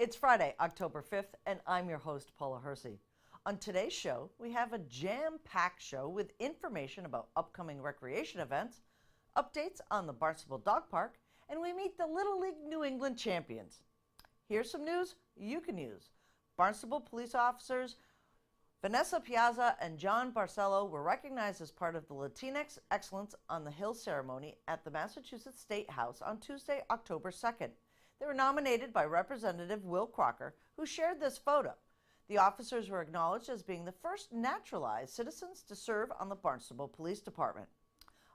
It's Friday, October 5th, and I'm your host, Paula Hersey. On today's show, we have a jam-packed show with information about upcoming recreation events, updates on the Barnstable Dog Park, and we meet the Little League New England champions. Here's some news you can use. Barnstable police officers Vanessa Piazza and John Barcelo were recognized as part of the Latinx Excellence on the Hill ceremony at the Massachusetts State House on Tuesday, October 2nd. They were nominated by Representative Will Crocker, who shared this photo. The officers were acknowledged as being the first naturalized citizens to serve on the Barnstable Police Department.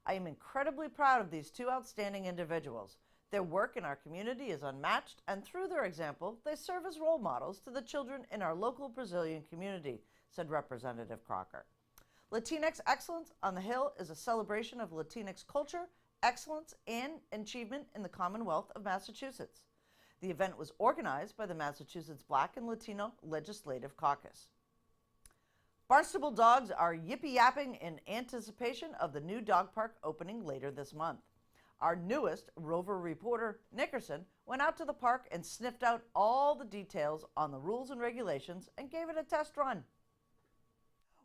I am incredibly proud of these two outstanding individuals. Their work in our community is unmatched, and through their example, they serve as role models to the children in our local Brazilian community, said Representative Crocker. Latinx Excellence on the Hill is a celebration of Latinx culture, excellence, and achievement in the Commonwealth of Massachusetts. The event was organized by the Massachusetts Black and Latino Legislative Caucus. Barnstable dogs are yippee-yapping in anticipation of the new dog park opening later this month. Our newest Rover reporter, Nickerson, went out to the park and sniffed out all the details on the rules and regulations and gave it a test run.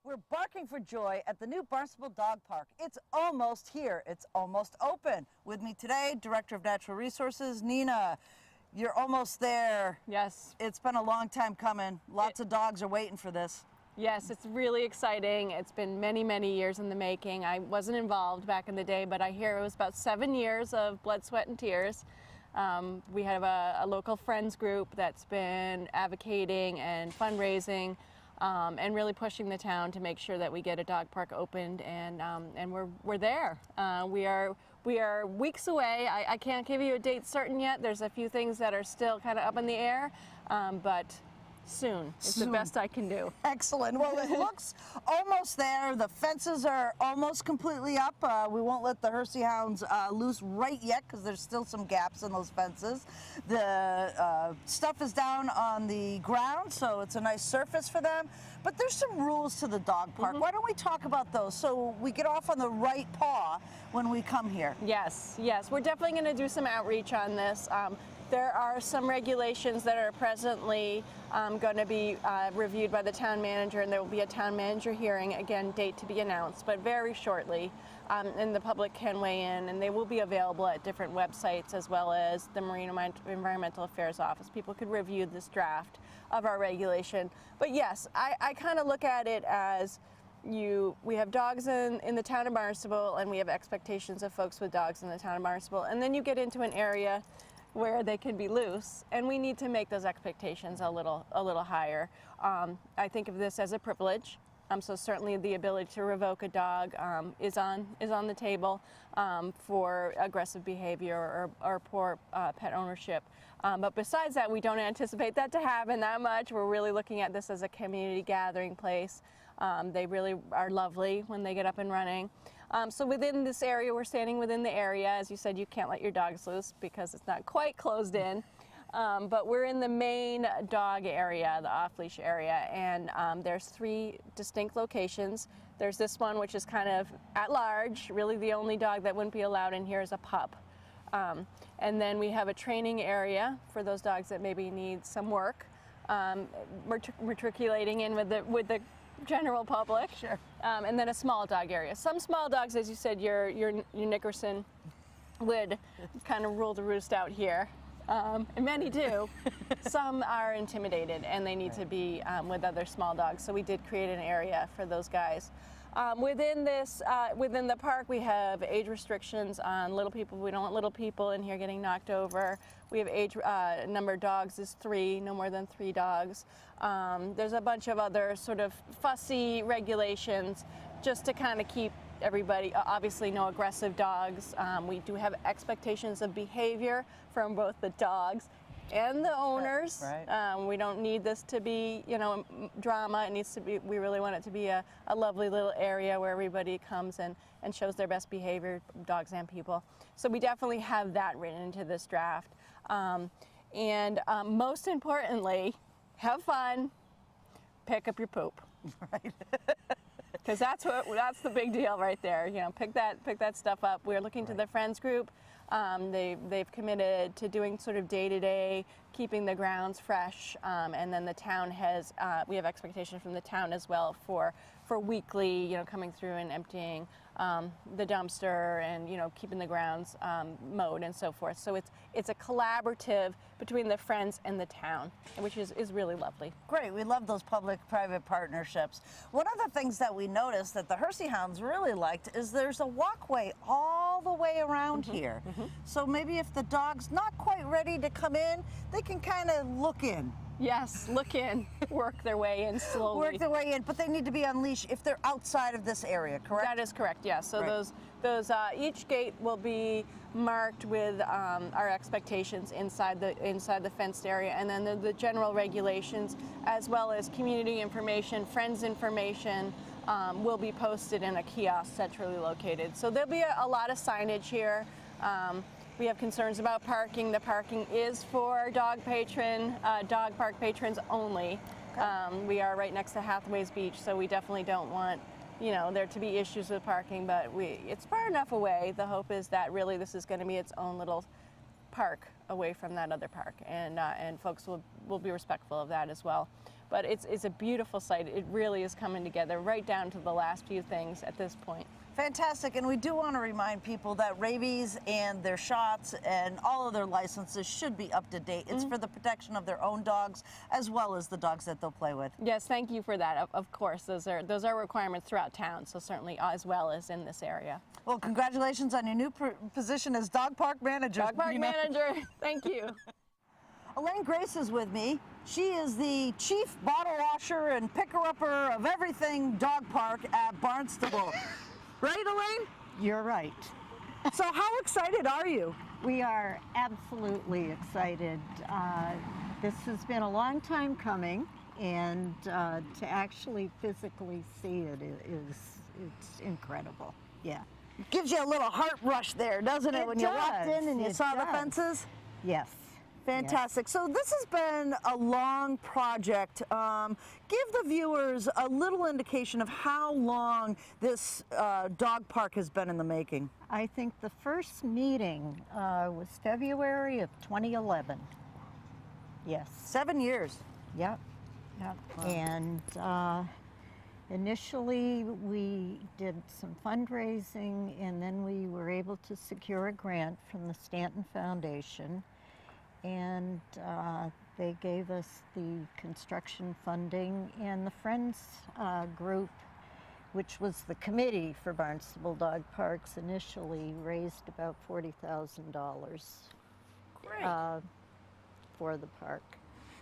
We're barking for joy at the new Barnstable Dog Park. It's almost here. It's almost open. With me today, Director of Natural Resources, Nina. You're almost there. Yes. It's been a long time coming. Lots of dogs are waiting for this. Yes, it's really exciting. It's been many, many years in the making. I wasn't involved back in the day, but I hear it was about 7 years of blood, sweat, and tears. We have a local friends group that's been advocating and fundraising and really pushing the town to make sure that we get a dog park opened, and we're there. We are weeks away. I can't give you a date certain yet. There's a few things that are still kind of up in the air, but soon is the best I can do. Excellent. Well, it looks almost there. The fences are almost completely up. We won't let the Hersey hounds loose right yet because there's still some gaps in those fences. The stuff is down on the ground, so it's a nice surface for them. But there's some rules to the dog park. Why don't we talk about those so we get off on the right paw when we come here? Yes, yes. We're definitely going to do some outreach on this. There are some regulations that are presently going to be reviewed by the town manager, and there will be a town manager hearing, again, date to be announced, but very shortly, and the public can weigh in, and they will be available at different websites as well as the Marine Environmental Affairs Office. People could review this draft of our regulation. But yes, I kind of look at it as we have dogs in the town of Barnstable, and we have expectations of folks with dogs in the town of Barnstable, and then you get into an area where they can be loose, and we need to make those expectations a little higher. I think of this as a privilege, so certainly the ability to revoke a dog is on the table for aggressive behavior or poor pet ownership. But besides that, we don't anticipate that to happen that much. We're really looking at this as a community gathering place. They really are lovely when they get up and running. So within this area, we're standing within the area. As you said, you can't let your dogs loose because it's not quite closed in. But we're in the main dog area, the off-leash area, and there's 3 distinct locations. There's this one, which is kind of at large. Really the only dog that wouldn't be allowed in here is a pup. And then we have a training area for those dogs that maybe need some work, matriculating in with the general public. Sure. And then a small dog area. Some small dogs, as you said, your Nickerson would kind of rule the roost out here. And many do. Some are intimidated and they need to be with other small dogs. So we did create an area for those guys. Within the park, we have age restrictions on little people. We don't want little people in here getting knocked over. We have age number of dogs is 3, no more than 3 dogs. There's a bunch of other sort of fussy regulations just to kind of keep everybody, obviously no aggressive dogs. We do have expectations of behavior from both the dogs and the owners. Right. We don't need this to be, drama. It needs to be, we really want it to be a lovely little area where everybody comes and shows their best behavior, dogs and people. So we definitely have that written into this draft. Most importantly, have fun, pick up your poop. Right. Because that's the big deal right there. Pick that stuff up. We're looking to the Friends group They've committed to doing sort of day-to-day, keeping the grounds fresh, and then the town has, we have expectations from the town as well for weekly, coming through and emptying the dumpster and, keeping the grounds mowed and so forth. So it's a collaborative between the Friends and the town, which is really lovely. Great, we love those public-private partnerships. One of the things that we noticed that the Hersey Hounds really liked is there's a walkway all the way around here. So maybe if the dog's not quite ready to come in, they can kind of look in. Yes, look in, work their way in slowly. Work their way in, but they need to be on leash if they're outside of this area, correct? That is correct, yes. So right. those each gate will be marked with our expectations inside the fenced area, and then the general regulations, as well as community information, Friends information, will be posted in a kiosk centrally located. So there'll be a lot of signage here. We have concerns about parking. The parking is for dog park patrons only. Okay. We are right next to Hathaway's Beach, so we definitely don't want, there to be issues with parking, but it's far enough away. The hope is that really this is going to be its own little park away from that other park, and folks will be respectful of that as well. But it's a beautiful site. It really is coming together right down to the last few things at this point. Fantastic, and we do want to remind people that rabies and their shots and all of their licenses should be up to date. It's for the protection of their own dogs as well as the dogs that they'll play with. Yes, thank you for that. Of course, those are requirements throughout town, so certainly as well as in this area. Well, congratulations on your new position as dog park manager. Dog park manager, thank you. Elaine Grace is with me. She is the chief bottle washer and picker-upper of everything dog park at Barnstable. Right, Elaine? You're right. So how excited are you? We are absolutely excited. This has been a long time coming, and to actually physically see it it's incredible. Yeah. Gives you a little heart rush there, doesn't it, when you walked in and you saw the fences? Yes. Fantastic. So this has been a long project. Give the viewers a little indication of how long this dog park has been in the making. I think the first meeting was February of 2011. Yes. 7 years. Yep. Yep. Wow. And initially we did some fundraising, and then we were able to secure a grant from the Stanton Foundation. And they gave us the construction funding, and the Friends group, which was the committee for Barnstable Dog Parks, initially raised about $40,000 for the park.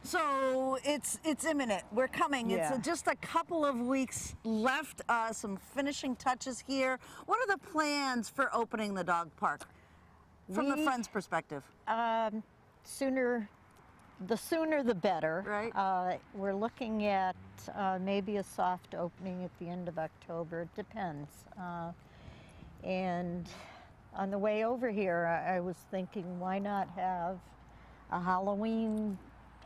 So it's imminent. We're coming. Yeah. It's just a couple of weeks left. Some finishing touches here. What are the plans for opening the dog park from the Friends' perspective? The sooner the better. Right. We're looking at maybe a soft opening at the end of October. It depends. And on the way over here, I was thinking, why not have a Halloween,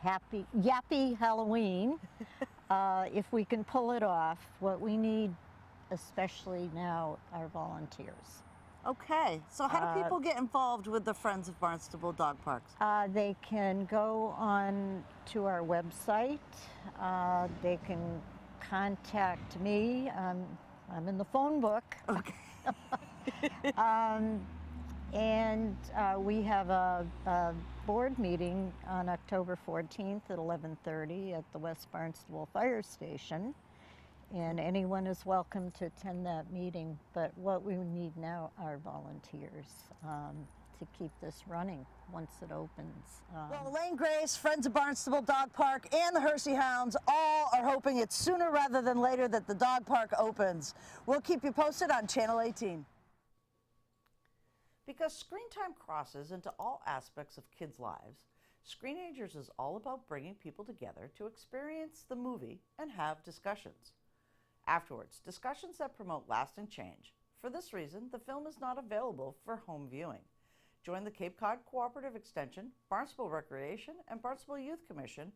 yappy Halloween, if we can pull it off. What we need, especially now, are volunteers. Okay, so how do people get involved with the Friends of Barnstable Dog Parks? They can go on to our website. They can contact me. I'm in the phone book. Okay. And we have a board meeting on October 14th at 11:30 at the West Barnstable Fire Station. And anyone is welcome to attend that meeting, but what we need now are volunteers to keep this running once it opens. Well, Elaine Grace, Friends of Barnstable Dog Park, and the Hersey Hounds all are hoping it's sooner rather than later that the dog park opens. We'll keep you posted on Channel 18. Because screen time crosses into all aspects of kids' lives, Screenagers is all about bringing people together to experience the movie and have discussions. Afterwards, discussions that promote lasting change. For this reason, the film is not available for home viewing. Join the Cape Cod Cooperative Extension, Barnstable Recreation, and Barnstable Youth Commission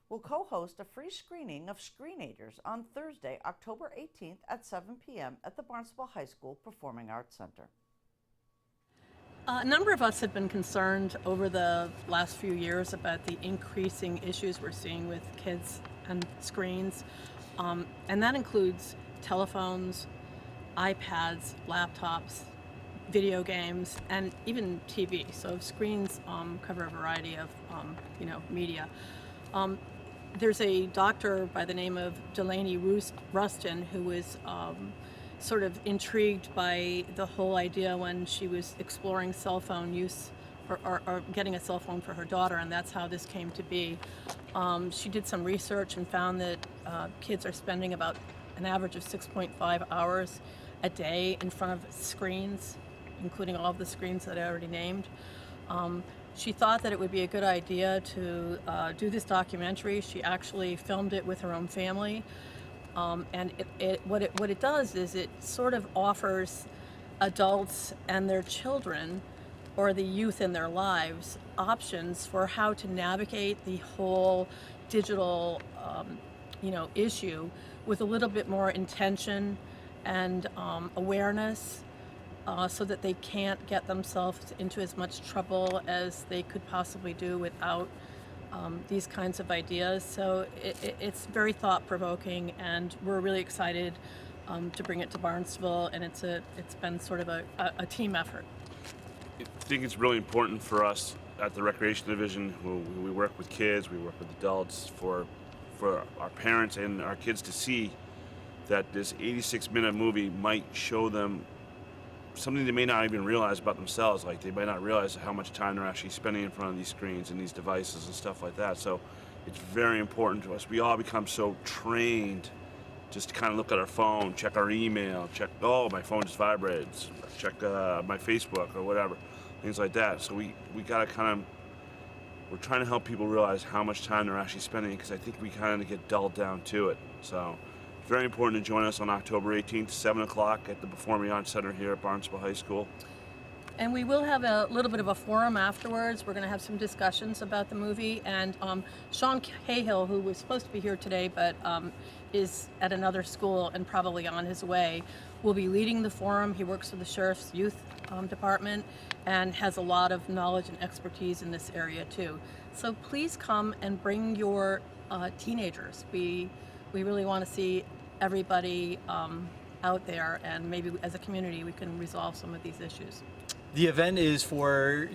will co-host a free screening of Screenagers on Thursday, October 18th at 7 p.m. at the Barnstable High School Performing Arts Center. A number of us have been concerned over the last few years about the increasing issues we're seeing with kids and screens, and that includes telephones, iPads, laptops, video games, and even TV. So screens cover a variety of media. There's a doctor by the name of Delaney Rustin who was sort of intrigued by the whole idea when she was exploring cell phone use or getting a cell phone for her daughter, and that's how this came to be. She did some research and found that kids are spending about an average of 6.5 hours a day in front of screens, including all of the screens that I already named. She thought that it would be a good idea to do this documentary. She actually filmed it with her own family. And what it does is it sort of offers adults and their children, or the youth in their lives, options for how to navigate the whole digital issue with a little bit more intention and awareness, so that they can't get themselves into as much trouble as they could possibly do without these kinds of ideas. So it's very thought-provoking, and we're really excited to bring it to Barnstable, and it's been sort of a team effort. I think it's really important for us at the Recreation Division, we work with kids, we work with adults, for our parents and our kids to see that this 86-minute movie might show them something they may not even realize about themselves. Like, they might not realize how much time they're actually spending in front of these screens and these devices and stuff like that. So it's very important to us. We all become so trained just to kind of look at our phone, check our email, check, oh, my phone just vibrates, check my Facebook or whatever, things like that. So we got to we're trying to help people realize how much time they're actually spending, because I think we kind of get dulled down to it. So it's very important to join us on October 18th, 7 o'clock at the Performing Arts Center here at Barnstable High School. And we will have a little bit of a forum afterwards. We're going to have some discussions about the movie. And Sean Cahill, who was supposed to be here today but is at another school and probably on his way, will be leading the forum. He works for the Sheriff's Youth Department and has a lot of knowledge and expertise in this area too. So please come and bring your teenagers. We really want to see everybody out there, and maybe as a community we can resolve some of these issues. The event is for,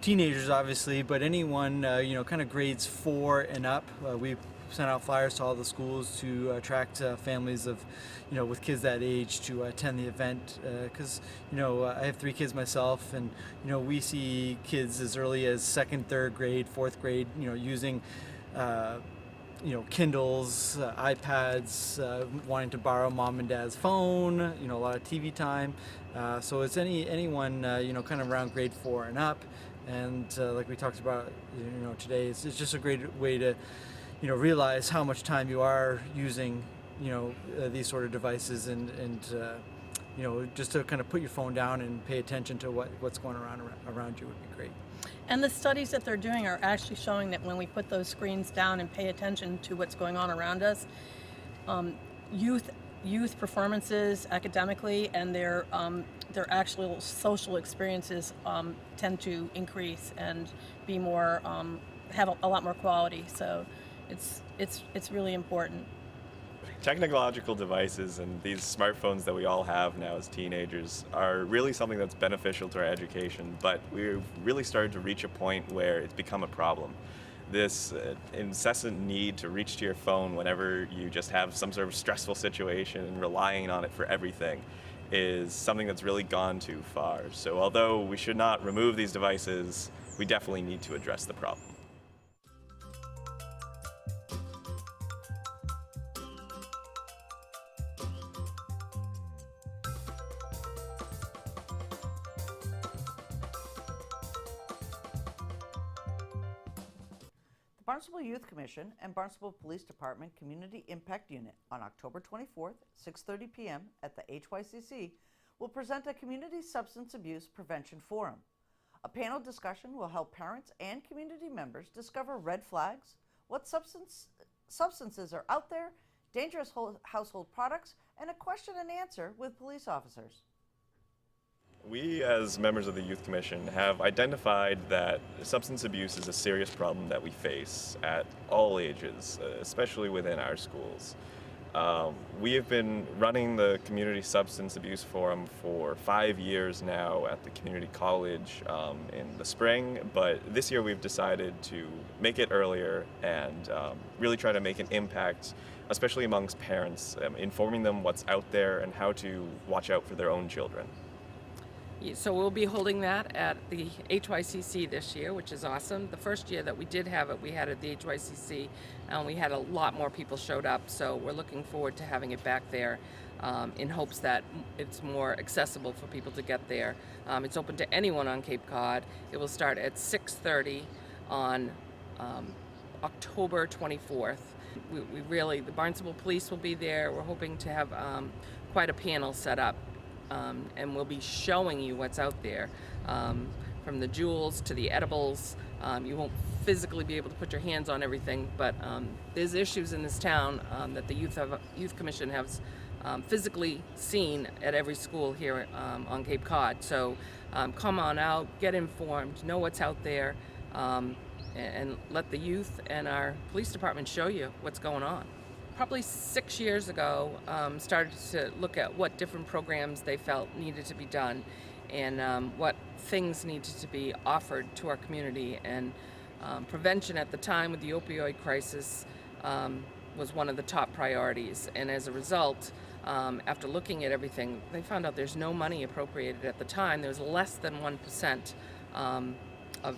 teenagers obviously, but anyone, kind of grades 4 and up. We sent out flyers to all the schools to attract families of, with kids that age to attend the event. Because, I have 3 kids myself, and, we see kids as early as 2nd, 3rd grade, 4th grade, using Kindles, iPads, wanting to borrow mom and dad's phone, a lot of TV time. So it's anyone, kind of around grade 4 and up. And like we talked about, today, it's just a great way to, realize how much time you are using, these sort of devices, and just to kind of put your phone down and pay attention to what's going around you would be great. And the studies that they're doing are actually showing that when we put those screens down and pay attention to what's going on around us, youth performances academically and their actual social experiences tend to increase and be more have a lot more quality. So it's really important. Technological devices and these smartphones that we all have now as teenagers are really something that's beneficial to our education, but we've really started to reach a point where it's become a problem. This incessant need to reach to your phone whenever you just have some sort of stressful situation and relying on it for everything is something that's really gone too far. So although we should not remove these devices, we definitely need to address the problem. Barnstable Youth Commission and Barnstable Police Department Community Impact Unit on October 24th, 6:30 p.m. at the HYCC will present a community substance abuse prevention forum. A panel discussion will help parents and community members discover red flags, what substances are out there, dangerous household products, and a question and answer with police officers. We, as members of the Youth Commission, have identified that substance abuse is a serious problem that we face at all ages, especially within our schools. We have been running the Community Substance Abuse Forum for 5 years now at the community college in the spring, but this year we've decided to make it earlier and really try to make an impact, especially amongst parents, informing them what's out there and how to watch out for their own children. So we'll be holding that at the HYCC this year, which is awesome. The first year that we did have it, we had it at the HYCC, and we had a lot more people showed up. So we're looking forward to having it back there in hopes that it's more accessible for people to get there. It's open to anyone on Cape Cod. It will start at 6:30 on October 24th. We really, the Barnstable Police will be there. We're hoping to have quite a panel set up. And we'll be showing you what's out there, from the jewels to the edibles. You won't physically be able to put your hands on everything, but there's issues in this town that the Youth Commission has physically seen at every school here on Cape Cod. So come on out, get informed, know what's out there, and let the youth and our police department show you what's going on. Probably 6 years ago, started to look at what different programs they felt needed to be done and what things needed to be offered to our community. And prevention at the time with the opioid crisis was one of the top priorities. And as a result, after looking at everything, they found out there's no money appropriated at the time. There was less than 1% of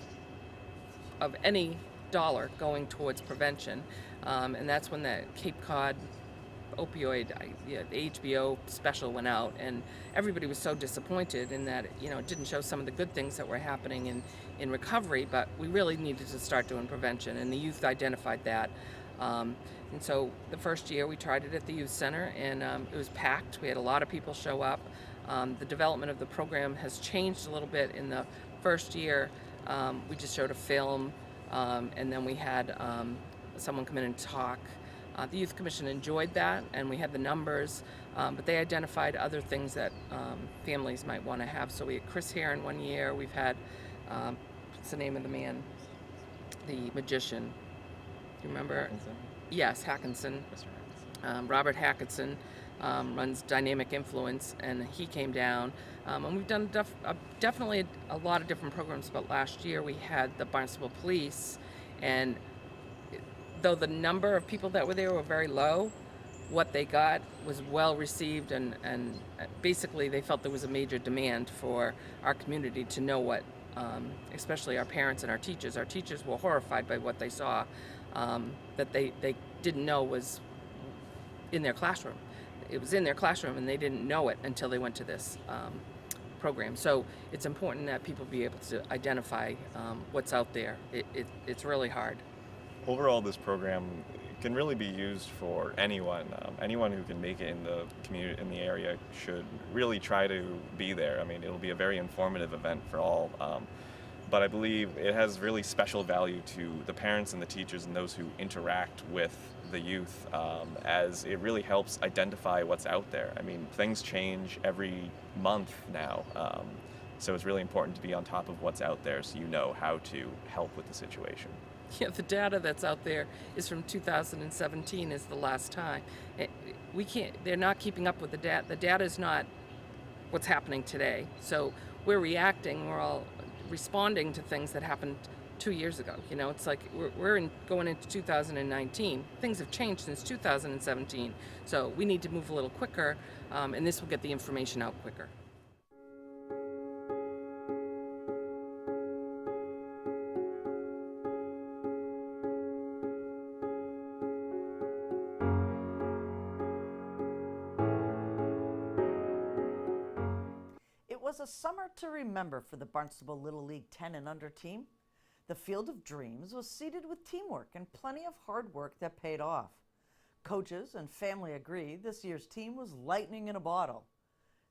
any dollar going towards prevention. And that's when the Cape Cod opioid, the HBO special went out, and everybody was so disappointed in that it didn't show some of the good things that were happening in recovery, but we really needed to start doing prevention, and the youth identified that. And so the first year we tried it at the youth center, and it was packed. We had a lot of people show up. The development of the program has changed a little bit. In the first year, we just showed a film, and then we had someone come in and talk. The Youth Commission enjoyed that, and we had the numbers, but they identified other things that families might want to have. So we had Chris Heron one year. We've had, what's the name of the man? The magician. Do you remember? Hackinson? Yes, Hackinson. Mr. Hackinson. Robert Hackinson runs Dynamic Influence, and he came down. And we've done definitely a lot of different programs, but last year we had the Barnstable Police, and though the number of people that were there were very low, what they got was well received, and basically they felt there was a major demand for our community to know what, especially our parents and our teachers. Our teachers were horrified by what they saw, that they didn't know was in their classroom. It was in their classroom and they didn't know it until they went to this program. So it's important that people be able to identify what's out there. It's really hard. Overall, this program can really be used for anyone. Anyone who can make it in the community, in the area, should really try to be there. I mean, it'll be a very informative event for all. But I believe it has really special value to the parents and the teachers and those who interact with the youth, as it really helps identify what's out there. I mean, things change every month now. So it's really important to be on top of what's out there so you know how to help with the situation. Yeah, the data that's out there is from 2017 is the last time. They're not keeping up with the data. The data is not what's happening today. So we're reacting, we're all responding to things that happened 2 years ago. It's like we're going into 2019. Things have changed since 2017. So we need to move a little quicker, and this will get the information out quicker. It was a summer to remember for the Barnstable Little League 10 and under team. The Field of Dreams was seeded with teamwork and plenty of hard work that paid off. Coaches and family agree this year's team was lightning in a bottle.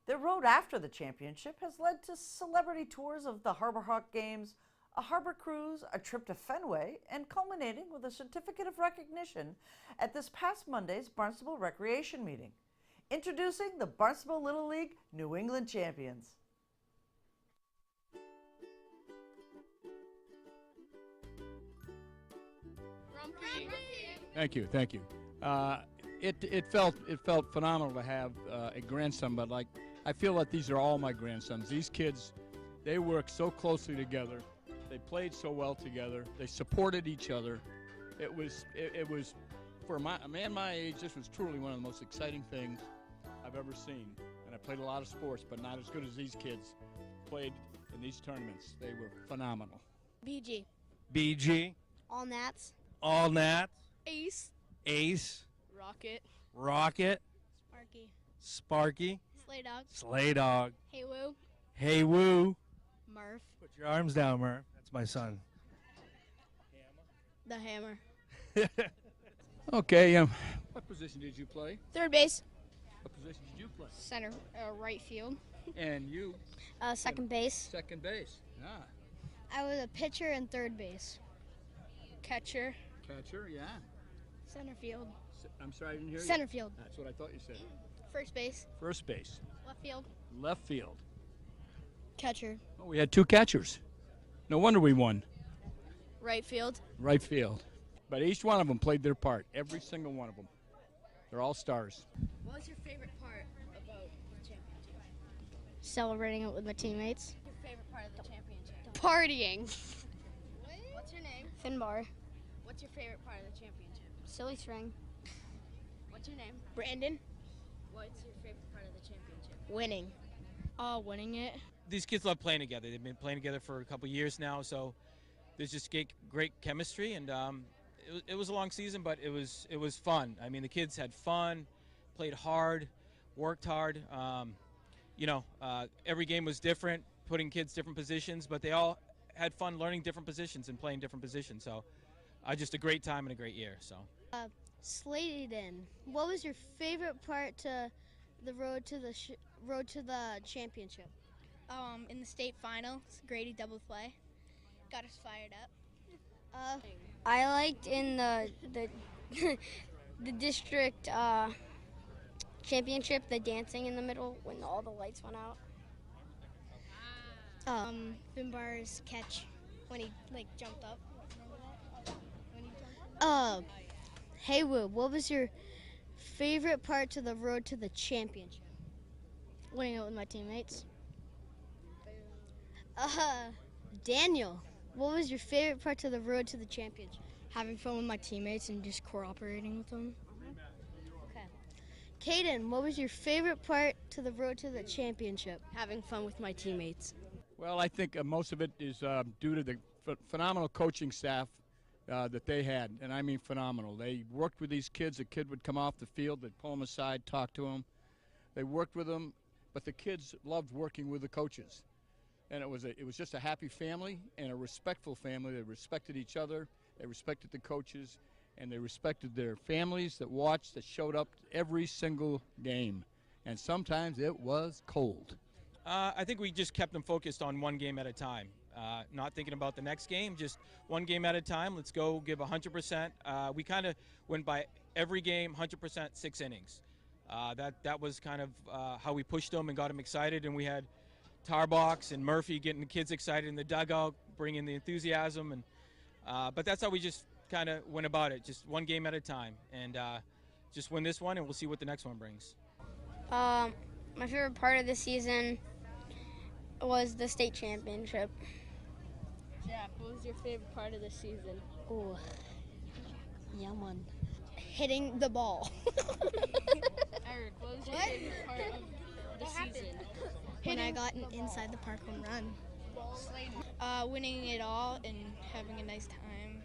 Their road after the championship has led to celebrity tours of the Harbor Hawk Games, a harbor cruise, a trip to Fenway, and culminating with a certificate of recognition at this past Monday's Barnstable Recreation meeting. Introducing the Barnstable Little League New England Champions. Thank you, thank you. It felt phenomenal to have a grandson, but like I feel like these are all my grandsons. These kids, they work so closely together. They played so well together. They supported each other. It was for a man my age. This was truly one of the most exciting things I've ever seen. And I played a lot of sports, but not as good as these kids played in these tournaments. They were phenomenal. BG. BG. All Nats. All Nats. Ace. Ace. Rocket. Rocket. Sparky. Sparky. Sleigh Dog. Sleigh Dog. Hey Woo. Hey Woo. Murph. Put your arms down, Murph. That's my son. The Hammer. Okay, what position did you play? Third base. What position did you play? Center. Right field. And you? Second base. Second base. Ah. I was a pitcher and third base. Catcher. Catcher, yeah. Center field. I'm sorry, I didn't hear you. Center field. That's what I thought you said. First base. First base. Left field. Left field. Catcher. Oh, we had two catchers. No wonder we won. Right field. Right field. But each one of them played their part. Every single one of them. They're all stars. What was your favorite part about the championship? Celebrating it with my teammates. Your favorite part of the championship? Partying. What's your name? Finbar. What's your favorite part of the championship? Silly string. What's your name? Brandon. What's your favorite part of the championship? Winning. Winning it. These kids love playing together. They've been playing together for a couple years now, so there's just great chemistry, and it was a long season, but it was fun. I mean, the kids had fun, played hard, worked hard. Every game was different, putting kids different positions, but they all had fun learning different positions and playing different positions. So, just a great time and a great year. So. Sladen, what was your favorite part to the road to the championship? In the state finals, Grady double play, got us fired up. I liked in the the district championship, the dancing in the middle when all the lights went out. Finbar's catch when he jumped up. Hey Woo, what was your favorite part to the road to the championship? Winning it with my teammates. Daniel, what was your favorite part to the road to the championship? Having fun with my teammates and just cooperating with them. Okay. Caden, what was your favorite part to the road to the championship? Having fun with my teammates. Well, I think most of it is due to the phenomenal coaching staff that they had, and I mean phenomenal. They worked with these kids. A kid would come off the field, they'd pull them aside, talk to them. They worked with them, but the kids loved working with the coaches. And it was just a happy family and a respectful family. They respected each other, they respected the coaches, and they respected their families that watched, that showed up every single game. And sometimes it was cold. I think we just kept them focused on one game at a time. Not thinking about the next game, just one game at a time. Let's go give 100%. We kind of went by every game, 100%, 6 innings. That was kind of how we pushed them and got them excited. And we had Tarbox and Murphy getting the kids excited in the dugout, bringing the enthusiasm. And but that's how we just kind of went about it, just one game at a time. And just win this one, and we'll see what the next one brings. My favorite part of the season was the state championship. Jack, what was your favorite part of the season? Ooh, yeah, man. Hitting the ball. Eric, what was your favorite part of the season? When I got an inside the park home run. Winning it all and having a nice time.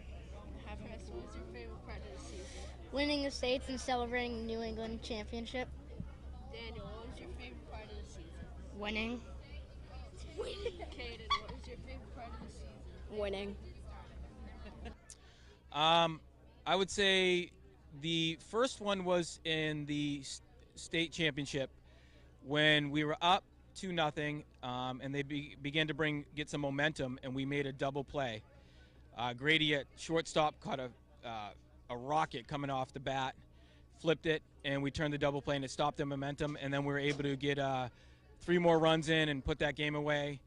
What was your favorite part of the season? Winning the states and celebrating the New England championship. Daniel, what was your favorite part of the season? Winning. Caden, what was your favorite part of the season? Winning. I would say the first one was in the state championship when we were up 2-0, and they began to get some momentum, and we made a double play. Grady at shortstop caught a rocket coming off the bat, flipped it, and we turned the double play, and it stopped the momentum, and then we were able to get 3 more runs in and put that game away.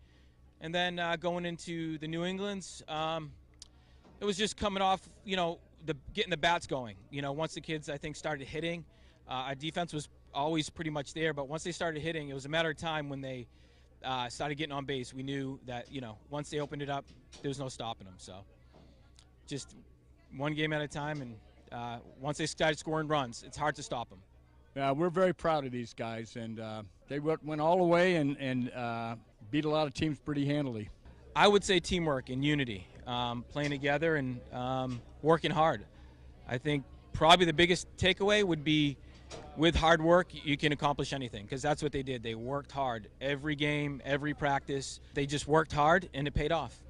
And then going into the New England's, it was just coming off, getting the bats going. You know, once the kids, I think, started hitting, our defense was always pretty much there, but once they started hitting, it was a matter of time when they started getting on base. We knew that, you know, once they opened it up, there was no stopping them. So just one game at a time, and once they started scoring runs, it's hard to stop them. We're very proud of these guys, and they went all the way and beat a lot of teams pretty handily. I would say teamwork and unity, playing together and working hard. I think probably the biggest takeaway would be with hard work, you can accomplish anything, because that's what they did. They worked hard every game, every practice. They just worked hard, and it paid off.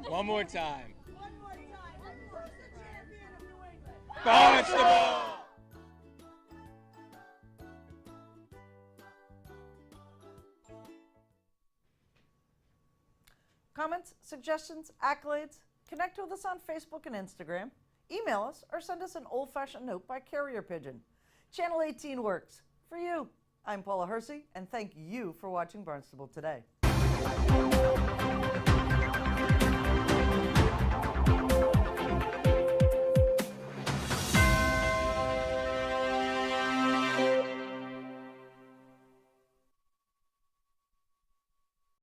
One more time. Barnstable! Comments, suggestions, accolades? Connect with us on Facebook and Instagram. Email us or send us an old-fashioned note by carrier pigeon. Channel 18 works for you. I'm Paula Hersey, and thank you for watching Barnstable Today.